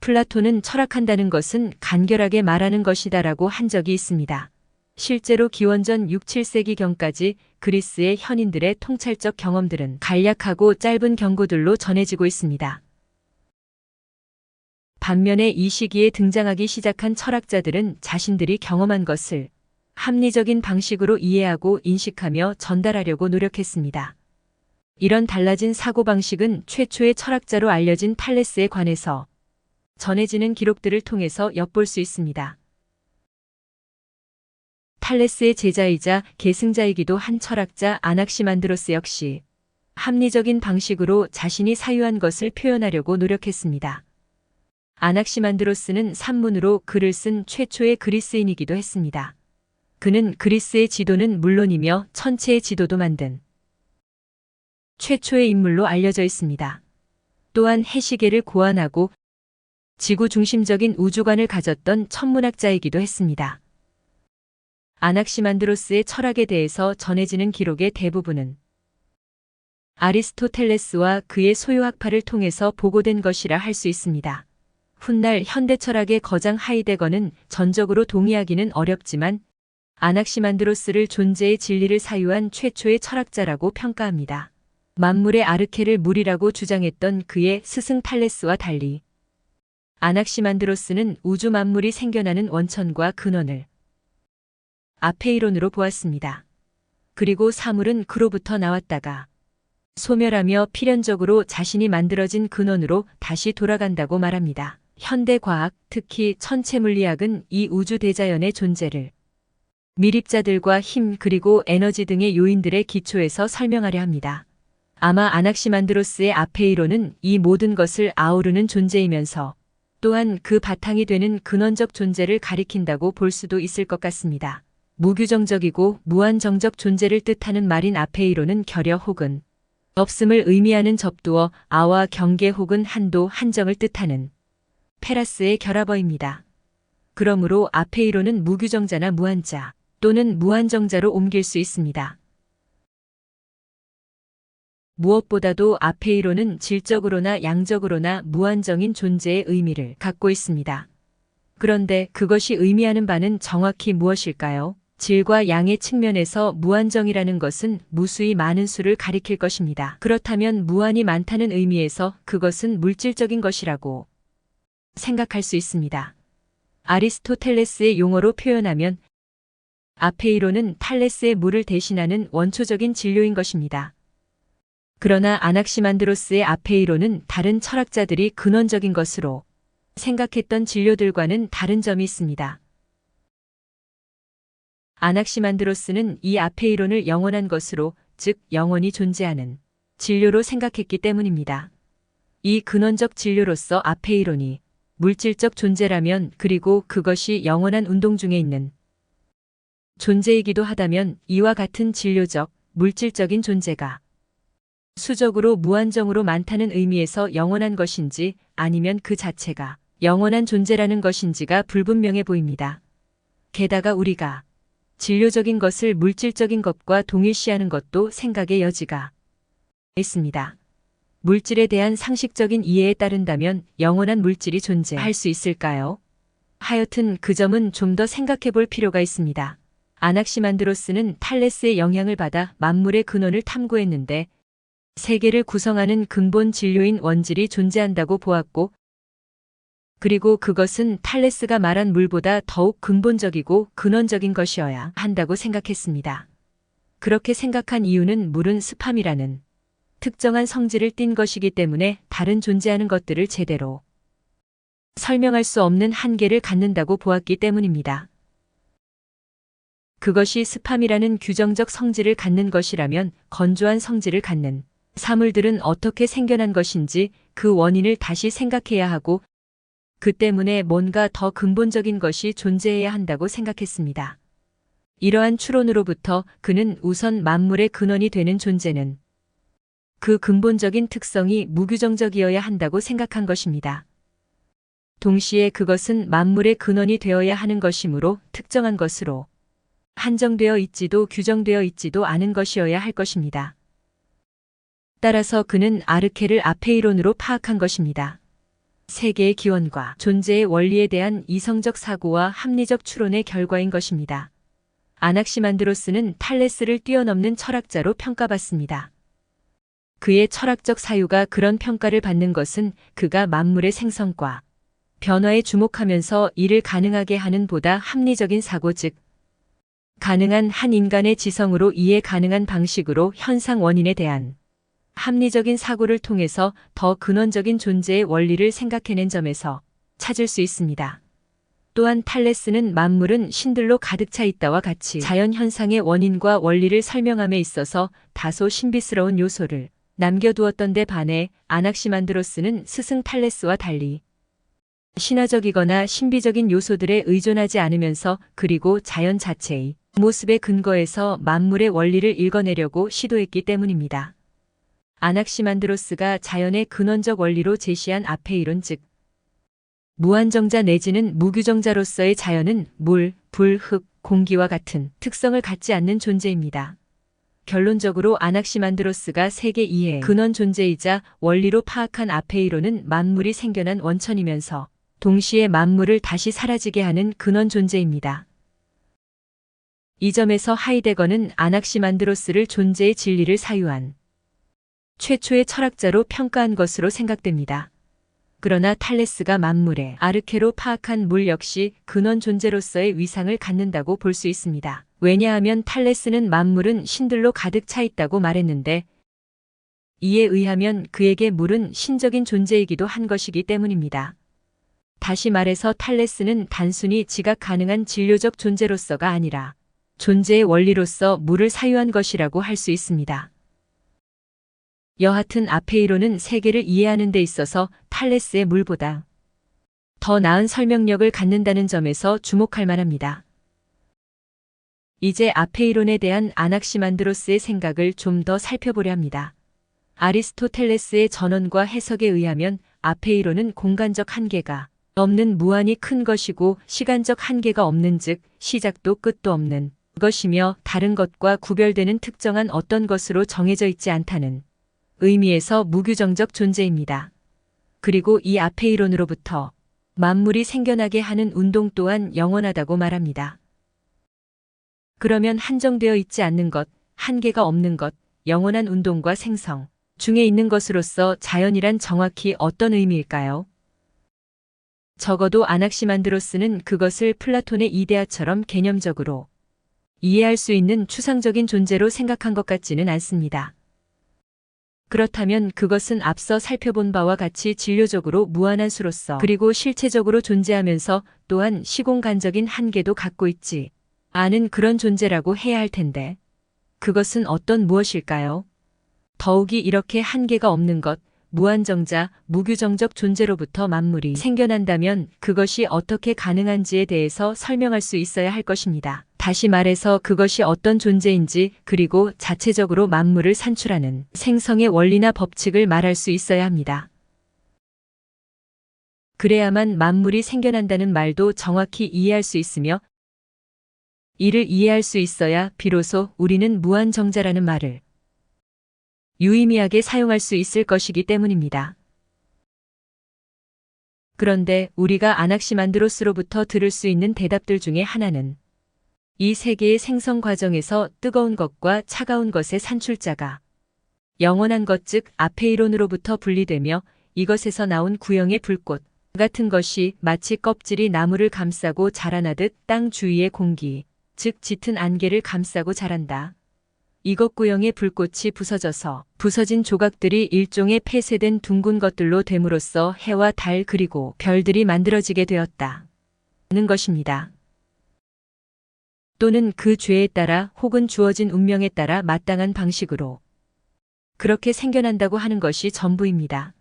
플라톤은 철학한다는 것은 간결하게 말하는 것이다라고 한 적이 있습니다. 실제로 기원전 6, 7세기경까지 그리스의 현인들의 통찰적 경험들은 간략하고 짧은 경고들로 전해지고 있습니다. 반면에 이 시기에 등장하기 시작한 철학자들은 자신들이 경험한 것을 합리적인 방식으로 이해하고 인식하며 전달하려고 노력했습니다. 이런 달라진 사고방식은 최초의 철학자로 알려진 탈레스에 관해서 전해지는 기록들을 통해서 엿볼 수 있습니다. 탈레스의 제자이자 계승자이기도 한 철학자 아낙시만드로스 역시 합리적인 방식으로 자신이 사유한 것을 표현하려고 노력했습니다. 아낙시만드로스는 산문으로 글을 쓴 최초의 그리스인이기도 했습니다. 그는 그리스의 지도는 물론이며 천체의 지도도 만든 최초의 인물로 알려져 있습니다. 또한 해시계를 고안하고 지구 중심적인 우주관을 가졌던 천문학자이기도 했습니다. 아낙시만드로스의 철학에 대해서 전해지는 기록의 대부분은 아리스토텔레스와 그의 소유학파를 통해서 보고된 것이라 할 수 있습니다. 훗날 현대철학의 거장 하이데거는 전적으로 동의하기는 어렵지만 아낙시만드로스를 존재의 진리를 사유한 최초의 철학자라고 평가합니다. 만물의 아르케를 물이라고 주장했던 그의 스승 탈레스와 달리 아낙시만드로스는 우주 만물이 생겨나는 원천과 근원을 아페이론으로 보았습니다. 그리고 사물은 그로부터 나왔다가 소멸하며 필연적으로 자신이 만들어진 근원으로 다시 돌아간다고 말합니다. 현대 과학, 특히 천체물리학은 이 우주 대자연의 존재를 미립자들과 힘 그리고 에너지 등의 요인들의 기초에서 설명하려 합니다. 아마 아낙시만드로스의 아페이론은 이 모든 것을 아우르는 존재이면서 또한 그 바탕이 되는 근원적 존재를 가리킨다고 볼 수도 있을 것 같습니다. 무규정적이고 무한정적 존재를 뜻하는 말인 아페이론은 결여 혹은 없음을 의미하는 접두어 아와 경계 혹은 한도, 한정을 뜻하는 페라스의 결합어입니다. 그러므로 아페이론은 무규정자나 무한자 또는 무한정자로 옮길 수 있습니다. 무엇보다도 아페이론은 질적으로나 양적으로나 무한정인 존재의 의미를 갖고 있습니다. 그런데 그것이 의미하는 바는 정확히 무엇일까요? 질과 양의 측면에서 무한정이라는 것은 무수히 많은 수를 가리킬 것입니다. 그렇다면 무한이 많다는 의미에서 그것은 물질적인 것이라고 생각할 수 있습니다. 아리스토텔레스의 용어로 표현하면 아페이론은 탈레스의 물을 대신하는 원초적인 진료인 것입니다. 그러나 아낙시만드로스의 아페이론은 다른 철학자들이 근원적인 것으로 생각했던 진료들과는 다른 점이 있습니다. 아낙시만드로스는 이 아페이론을 영원한 것으로, 즉 영원히 존재하는 진료로 생각했기 때문입니다. 이 근원적 진료로서 아페이론이 물질적 존재라면 그리고 그것이 영원한 운동 중에 있는 존재이기도 하다면 이와 같은 진료적, 물질적인 존재가 수적으로 무한정으로 많다는 의미에서 영원한 것인지 아니면 그 자체가 영원한 존재라는 것인지가 불분명해 보입니다. 게다가 우리가 진료적인 것을 물질적인 것과 동일시하는 것도 생각의 여지가 있습니다. 물질에 대한 상식적인 이해에 따른다면 영원한 물질이 존재할 수 있을까요? 하여튼 그 점은 좀 더 생각해 볼 필요가 있습니다. 아낙시만드로스는 탈레스의 영향을 받아 만물의 근원을 탐구했는데 세계를 구성하는 근본 진료인 원질이 존재한다고 보았고 그리고 그것은 탈레스가 말한 물보다 더욱 근본적이고 근원적인 것이어야 한다고 생각했습니다. 그렇게 생각한 이유는 물은 습함이라는 특정한 성질을 띤 것이기 때문에 다른 존재하는 것들을 제대로 설명할 수 없는 한계를 갖는다고 보았기 때문입니다. 그것이 습함이라는 규정적 성질을 갖는 것이라면 건조한 성질을 갖는 사물들은 어떻게 생겨난 것인지 그 원인을 다시 생각해야 하고 그 때문에 뭔가 더 근본적인 것이 존재해야 한다고 생각했습니다. 이러한 추론으로부터 그는 우선 만물의 근원이 되는 존재는 그 근본적인 특성이 무규정적이어야 한다고 생각한 것입니다. 동시에 그것은 만물의 근원이 되어야 하는 것이므로 특정한 것으로 한정되어 있지도 규정되어 있지도 않은 것이어야 할 것입니다. 따라서 그는 아르케를 아페이론으로 파악한 것입니다. 세계의 기원과 존재의 원리에 대한 이성적 사고와 합리적 추론의 결과인 것입니다. 아낙시만드로스는 탈레스를 뛰어넘는 철학자로 평가받습니다. 그의 철학적 사유가 그런 평가를 받는 것은 그가 만물의 생성과 변화에 주목하면서 이를 가능하게 하는 보다 합리적인 사고, 즉 가능한 한 인간의 지성으로 이해 가능한 방식으로 현상 원인에 대한 합리적인 사고를 통해서 더 근원적인 존재의 원리를 생각해낸 점에서 찾을 수 있습니다. 또한 탈레스는 만물은 신들로 가득 차 있다와 같이 자연 현상의 원인과 원리를 설명함에 있어서 다소 신비스러운 요소를 남겨두었던 데 반해 아낙시만드로스는 스승 탈레스와 달리 신화적이거나 신비적인 요소들에 의존하지 않으면서 그리고 자연 자체의 모습의 근거에서 만물의 원리를 읽어내려고 시도했기 때문입니다. 아낙시만드로스가 자연의 근원적 원리로 제시한 아페이론, 즉 무한정자 내지는 무규정자로서의 자연은 물, 불, 흙, 공기와 같은 특성을 갖지 않는 존재입니다. 결론적으로 아낙시만드로스가 세계 이해의 근원 존재이자 원리로 파악한 아페이론은 만물이 생겨난 원천이면서 동시에 만물을 다시 사라지게 하는 근원 존재입니다. 이 점에서 하이데거는 아낙시만드로스를 존재의 진리를 사유한 최초의 철학자로 평가한 것으로 생각됩니다. 그러나 탈레스가 만물의 아르케로 파악한 물 역시 근원 존재로서의 위상을 갖는다고 볼 수 있습니다. 왜냐하면 탈레스는 만물은 신들로 가득 차 있다고 말했는데, 이에 의하면 그에게 물은 신적인 존재이기도 한 것이기 때문입니다. 다시 말해서 탈레스는 단순히 지각 가능한 진료적 존재로서가 아니라 존재의 원리로서 물을 사유한 것이라고 할 수 있습니다. 여하튼 아페이론은 세계를 이해하는 데 있어서 탈레스의 물보다 더 나은 설명력을 갖는다는 점에서 주목할 만합니다. 이제 아페이론에 대한 아낙시만드로스의 생각을 좀 더 살펴보려 합니다. 아리스토텔레스의 전언과 해석에 의하면 아페이론은 공간적 한계가 없는 무한히 큰 것이고 시간적 한계가 없는, 즉 시작도 끝도 없는 것이며 다른 것과 구별되는 특정한 어떤 것으로 정해져 있지 않다는 의미에서 무규정적 존재입니다. 그리고 이 아페이론으로부터 만물이 생겨나게 하는 운동 또한 영원하다고 말합니다. 그러면 한정되어 있지 않는 것, 한계가 없는 것, 영원한 운동과 생성 중에 있는 것으로서 자연이란 정확히 어떤 의미일까요? 적어도 아낙시만드로스는 그것을 플라톤의 이데아처럼 개념적으로 이해할 수 있는 추상적인 존재로 생각한 것 같지는 않습니다. 그렇다면 그것은 앞서 살펴본 바와 같이 진료적으로 무한한 수로서 그리고 실체적으로 존재하면서 또한 시공간적인 한계도 갖고 있지 않은 그런 존재라고 해야 할 텐데, 그것은 어떤 무엇일까요? 더욱이 이렇게 한계가 없는 것, 무한정자, 무규정적 존재로부터 만물이 생겨난다면 그것이 어떻게 가능한지에 대해서 설명할 수 있어야 할 것입니다. 다시 말해서 그것이 어떤 존재인지, 그리고 자체적으로 만물을 산출하는 생성의 원리나 법칙을 말할 수 있어야 합니다. 그래야만 만물이 생겨난다는 말도 정확히 이해할 수 있으며, 이를 이해할 수 있어야 비로소 우리는 무한정자라는 말을 유의미하게 사용할 수 있을 것이기 때문입니다. 그런데 우리가 아낙시만드로스로부터 들을 수 있는 대답들 중에 하나는 이 세계의 생성 과정에서 뜨거운 것과 차가운 것의 산출자가 영원한 것, 즉 아페이론으로부터 분리되며 이것에서 나온 구형의 불꽃 같은 것이 마치 껍질이 나무를 감싸고 자라나듯 땅 주위의 공기, 즉 짙은 안개를 감싸고 자란다. 이것 구형의 불꽃이 부서져서 부서진 조각들이 일종의 폐쇄된 둥근 것들로 됨으로써 해와 달 그리고 별들이 만들어지게 되었다는 것입니다. 또는 그 죄에 따라 혹은 주어진 운명에 따라 마땅한 방식으로 그렇게 생겨난다고 하는 것이 전부입니다.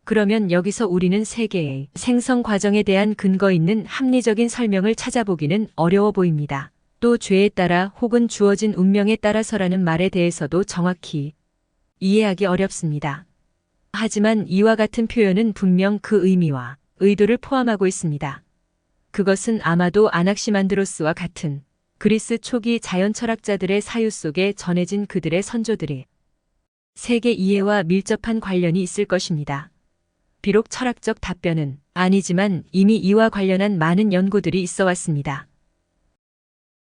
그러면 여기서 우리는 세계의 생성 과정에 대한 근거 있는 합리적인 설명을 찾아보기는 어려워 보입니다. 또 죄에 따라 혹은 주어진 운명에 따라서라는 말에 대해서도 정확히 이해하기 어렵습니다. 하지만 이와 같은 표현은 분명 그 의미와 의도를 포함하고 있습니다. 그것은 아마도 아낙시만드로스와 같은 그리스 초기 자연 철학자들의 사유 속에 전해진 그들의 선조들이 세계 이해와 밀접한 관련이 있을 것입니다. 비록 철학적 답변은 아니지만 이미 이와 관련한 많은 연구들이 있어 왔습니다.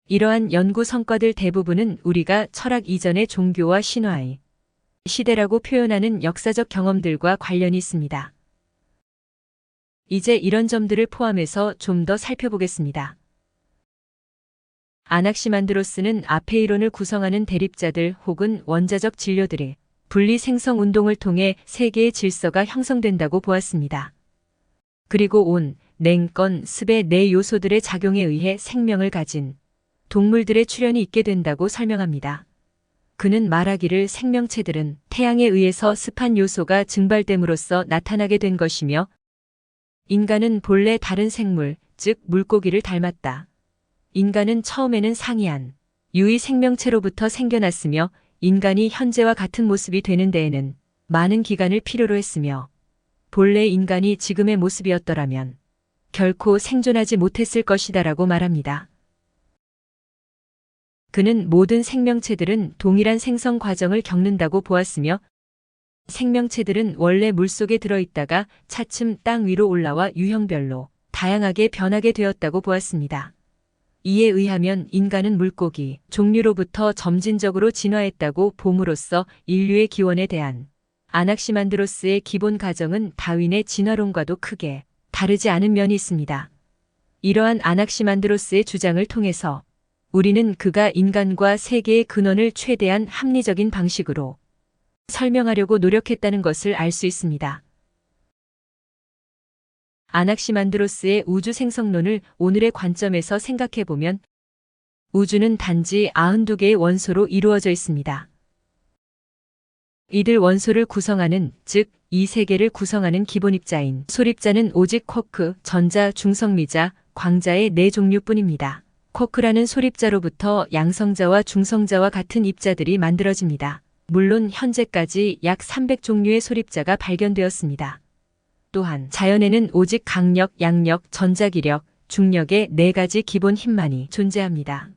이러한 연구 성과들 대부분은 우리가 철학 이전의 종교와 신화의 시대라고 표현하는 역사적 경험들과 관련이 있습니다. 이제 이런 점들을 포함해서 좀 더 살펴보겠습니다. 아낙시만드로스는 아페이론을 구성하는 대립자들 혹은 원자적 진료들의 분리 생성 운동을 통해 세계의 질서가 형성된다고 보았습니다. 그리고 온, 냉건, 습의 네 요소들의 작용에 의해 생명을 가진 동물들의 출현이 있게 된다고 설명합니다. 그는 말하기를 생명체들은 태양에 의해서 습한 요소가 증발됨으로써 나타나게 된 것이며 인간은 본래 다른 생물, 즉 물고기를 닮았다. 인간은 처음에는 상이한 유의 생명체로부터 생겨났으며 인간이 현재와 같은 모습이 되는 데에는 많은 기간을 필요로 했으며 본래 인간이 지금의 모습이었더라면 결코 생존하지 못했을 것이다라고 말합니다. 그는 모든 생명체들은 동일한 생성 과정을 겪는다고 보았으며 생명체들은 원래 물속에 들어있다가 차츰 땅 위로 올라와 유형별로 다양하게 변하게 되었다고 보았습니다. 이에 의하면 인간은 물고기 종류로부터 점진적으로 진화했다고 봄으로써 인류의 기원에 대한 아낙시만드로스의 기본 가정은 다윈의 진화론과도 크게 다르지 않은 면이 있습니다. 이러한 아낙시만드로스의 주장을 통해서 우리는 그가 인간과 세계의 근원을 최대한 합리적인 방식으로 설명하려고 노력했다는 것을 알 수 있습니다. 아낙시만드로스의 우주 생성론을 오늘의 관점에서 생각해보면 우주는 단지 92개의 원소로 이루어져 있습니다. 이들 원소를 구성하는, 즉 이 세계를 구성하는 기본 입자인 소립자는 오직 쿼크, 전자, 중성미자, 광자의 네 종류뿐입니다. 쿼크라는 소립자로부터 양성자와 중성자와 같은 입자들이 만들어집니다. 물론 현재까지 약 300종류의 소립자가 발견되었습니다. 또한 자연에는 오직 강력, 양력, 전자기력, 중력의 네 가지 기본 힘만이 존재합니다.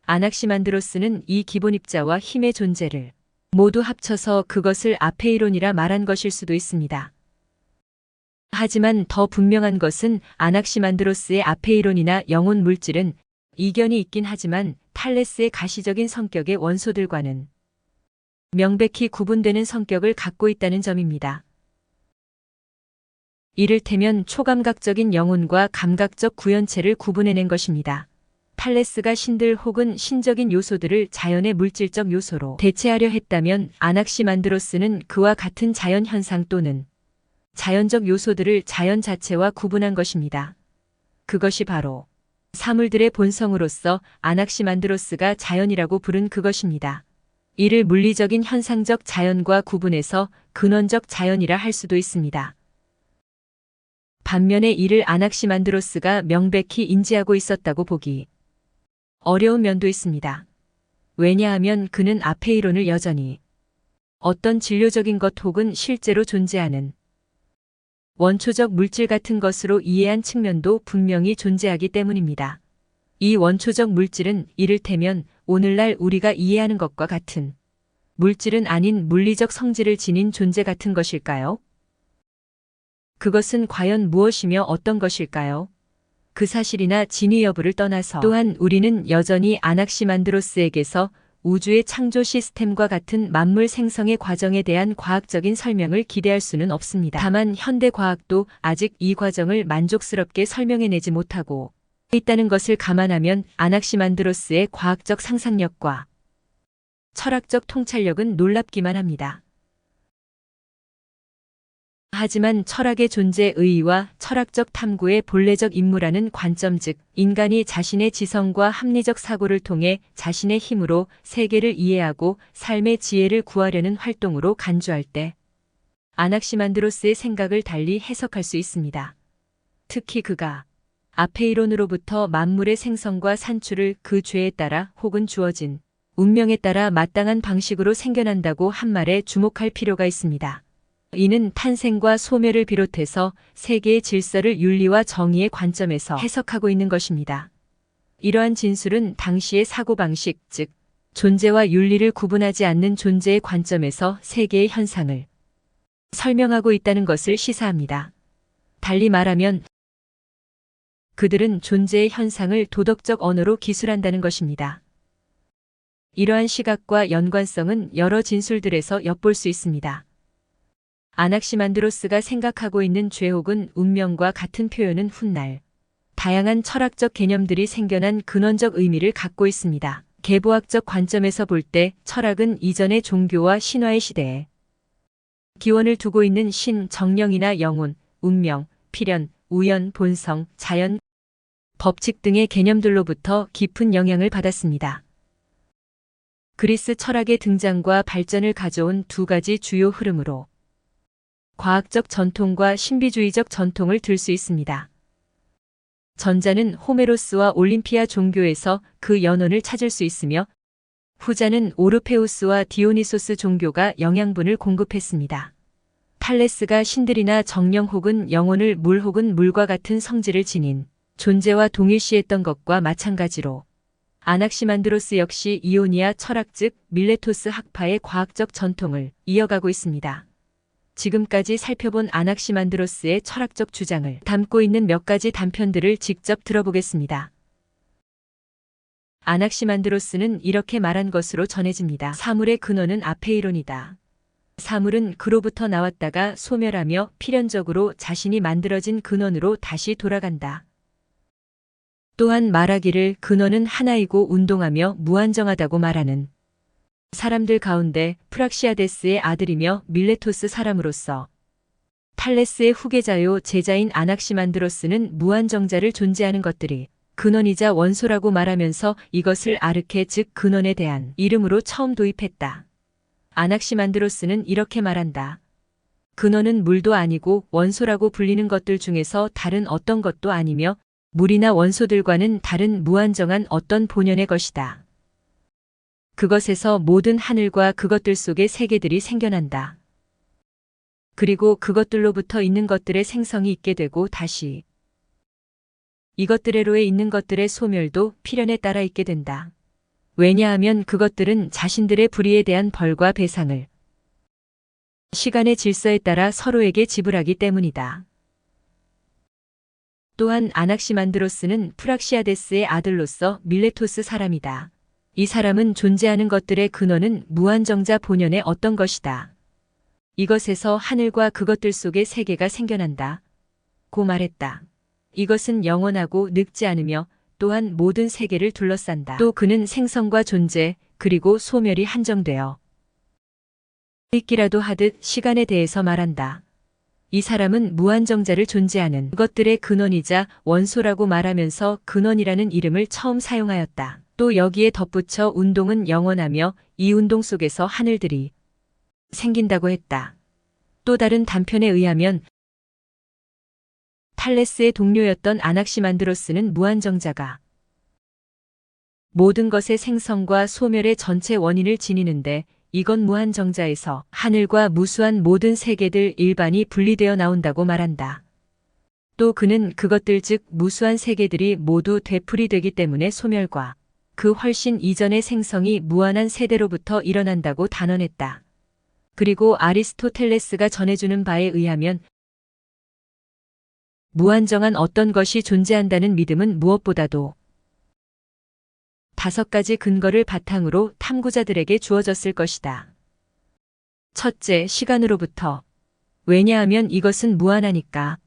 아낙시만드로스는 이 기본 입자와 힘의 존재를 모두 합쳐서 그것을 아페이론이라 말한 것일 수도 있습니다. 하지만 더 분명한 것은 아낙시만드로스의 아페이론이나 영혼 물질은 이견이 있긴 하지만 탈레스의 가시적인 성격의 원소들과는 명백히 구분되는 성격을 갖고 있다는 점입니다. 이를테면 초감각적인 영혼과 감각적 구현체를 구분해낸 것입니다. 탈레스가 신들 혹은 신적인 요소들을 자연의 물질적 요소로 대체하려 했다면 아낙시만드로스는 그와 같은 자연 현상 또는 자연적 요소들을 자연 자체와 구분한 것입니다. 그것이 바로 사물들의 본성으로서 아낙시만드로스가 자연이라고 부른 그것입니다. 이를 물리적인 현상적 자연과 구분해서 근원적 자연이라 할 수도 있습니다. 반면에 이를 아낙시만드로스가 명백히 인지하고 있었다고 보기 어려운 면도 있습니다. 왜냐하면 그는 아페이론을 여전히 어떤 진료적인 것 혹은 실제로 존재하는 원초적 물질 같은 것으로 이해한 측면도 분명히 존재하기 때문입니다. 이 원초적 물질은 이를테면 오늘날 우리가 이해하는 것과 같은 물질은 아닌 물리적 성질을 지닌 존재 같은 것일까요? 그것은 과연 무엇이며 어떤 것일까요? 그 사실이나 진위 여부를 떠나서 또한 우리는 여전히 아낙시만드로스에게서 우주의 창조 시스템과 같은 만물 생성의 과정에 대한 과학적인 설명을 기대할 수는 없습니다. 다만 현대 과학도 아직 이 과정을 만족스럽게 설명해내지 못하고 있다는 것을 감안하면 아낙시만드로스의 과학적 상상력과 철학적 통찰력은 놀랍기만 합니다. 하지만 철학의 존재 의의와 철학적 탐구의 본래적 임무라는 관점 즉 인간이 자신의 지성과 합리적 사고를 통해 자신의 힘으로 세계를 이해하고 삶의 지혜를 구하려는 활동으로 간주할 때 아낙시만드로스의 생각을 달리 해석할 수 있습니다. 특히 그가 아페이론으로부터 만물의 생성과 산출을 그 죄에 따라 혹은 주어진 운명에 따라 마땅한 방식으로 생겨난다고 한 말에 주목할 필요가 있습니다. 이는 탄생과 소멸을 비롯해서 세계의 질서를 윤리와 정의의 관점에서 해석하고 있는 것입니다. 이러한 진술은 당시의 사고방식, 즉 존재와 윤리를 구분하지 않는 존재의 관점에서 세계의 현상을 설명하고 있다는 것을 시사합니다. 달리 말하면 그들은 존재의 현상을 도덕적 언어로 기술한다는 것입니다. 이러한 시각과 연관성은 여러 진술들에서 엿볼 수 있습니다. 아낙시만드로스가 생각하고 있는 죄 혹은 운명과 같은 표현은 훗날 다양한 철학적 개념들이 생겨난 근원적 의미를 갖고 있습니다. 계보학적 관점에서 볼 때 철학은 이전의 종교와 신화의 시대에 기원을 두고 있는 신, 정령이나 영혼, 운명, 필연, 우연, 본성, 자연, 법칙 등의 개념들로부터 깊은 영향을 받았습니다. 그리스 철학의 등장과 발전을 가져온 두 가지 주요 흐름으로 과학적 전통과 신비주의적 전통을 들 수 있습니다. 전자는 호메로스와 올림피아 종교에서 그 연원을 찾을 수 있으며 후자는 오르페우스와 디오니소스 종교가 영양분을 공급했습니다. 탈레스가 신들이나 정령 혹은 영혼을 물 혹은 물과 같은 성질을 지닌 존재와 동일시했던 것과 마찬가지로 아낙시만드로스 역시 이오니아 철학 즉 밀레토스 학파의 과학적 전통을 이어가고 있습니다. 지금까지 살펴본 아낙시만드로스의 철학적 주장을 담고 있는 몇 가지 단편들을 직접 들어보겠습니다. 아낙시만드로스는 이렇게 말한 것으로 전해집니다. 사물의 근원은 아페이론이다. 사물은 그로부터 나왔다가 소멸하며 필연적으로 자신이 만들어진 근원으로 다시 돌아간다. 또한 말하기를 근원은 하나이고 운동하며 무한정하다고 말하는 사람들 가운데 프락시아데스의 아들이며 밀레토스 사람으로서 탈레스의 후계자요 제자인 아낙시만드로스는 무한정자를 존재하는 것들이 근원이자 원소라고 말하면서 이것을 아르케 즉 근원에 대한 이름으로 처음 도입했다. 아낙시만드로스는 이렇게 말한다. 근원은 물도 아니고 원소라고 불리는 것들 중에서 다른 어떤 것도 아니며 물이나 원소들과는 다른 무한정한 어떤 본연의 것이다. 그것에서 모든 하늘과 그것들 속의 세계들이 생겨난다. 그리고 그것들로부터 있는 것들의 생성이 있게 되고 다시 이것들에로에 있는 것들의 소멸도 필연에 따라 있게 된다. 왜냐하면 그것들은 자신들의 불의에 대한 벌과 배상을 시간의 질서에 따라 서로에게 지불하기 때문이다. 또한 아낙시만드로스는 프락시아데스의 아들로서 밀레토스 사람이다. 이 사람은 존재하는 것들의 근원은 무한정자 본연의 어떤 것이다. 이것에서 하늘과 그것들 속의 세계가 생겨난다. 고 말했다. 이것은 영원하고 늙지 않으며 또한 모든 세계를 둘러싼다. 또 그는 생성과 존재 그리고 소멸이 한정되어 있기라도 하듯 시간에 대해서 말한다. 이 사람은 무한정자를 존재하는 그것들의 근원이자 원소라고 말하면서 근원이라는 이름을 처음 사용하였다. 또 여기에 덧붙여 운동은 영원하며 이 운동 속에서 하늘들이 생긴다고 했다. 또 다른 단편에 의하면 탈레스의 동료였던 아낙시만드로스는 무한정자가 모든 것의 생성과 소멸의 전체 원인을 지니는데 이건 무한정자에서 하늘과 무수한 모든 세계들 일반이 분리되어 나온다고 말한다. 또 그는 그것들 즉 무수한 세계들이 모두 되풀이 되기 때문에 소멸과 그 훨씬 이전의 생성이 무한한 세대로부터 일어난다고 단언했다. 그리고 아리스토텔레스가 전해주는 바에 의하면 무한정한 어떤 것이 존재한다는 믿음은 무엇보다도 5가지 근거를 바탕으로 탐구자들에게 주어졌을 것이다. 첫째, 시간으로부터. 왜냐하면 이것은 무한하니까.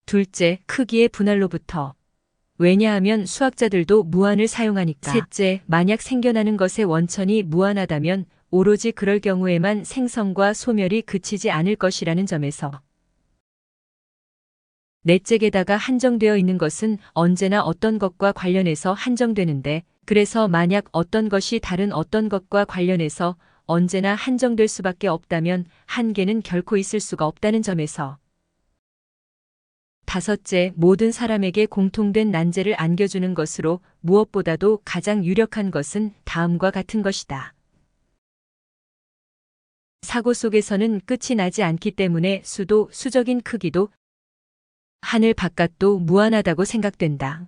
둘째, 크기의 분할로부터. 왜냐하면 수학자들도 무한을 사용하니까. 셋째, 만약 생겨나는 것의 원천이 무한하다면 오로지 그럴 경우에만 생성과 소멸이 그치지 않을 것이라는 점에서. 넷째, 게다가 한정되어 있는 것은 언제나 어떤 것과 관련해서 한정되는데 그래서 만약 어떤 것이 다른 어떤 것과 관련해서 언제나 한정될 수밖에 없다면 한계는 결코 있을 수가 없다는 점에서. 다섯째, 모든 사람에게 공통된 난제를 안겨주는 것으로 무엇보다도 가장 유력한 것은 다음과 같은 것이다. 사고 속에서는 끝이 나지 않기 때문에 수도 수적인 크기도 하늘 바깥도 무한하다고 생각된다.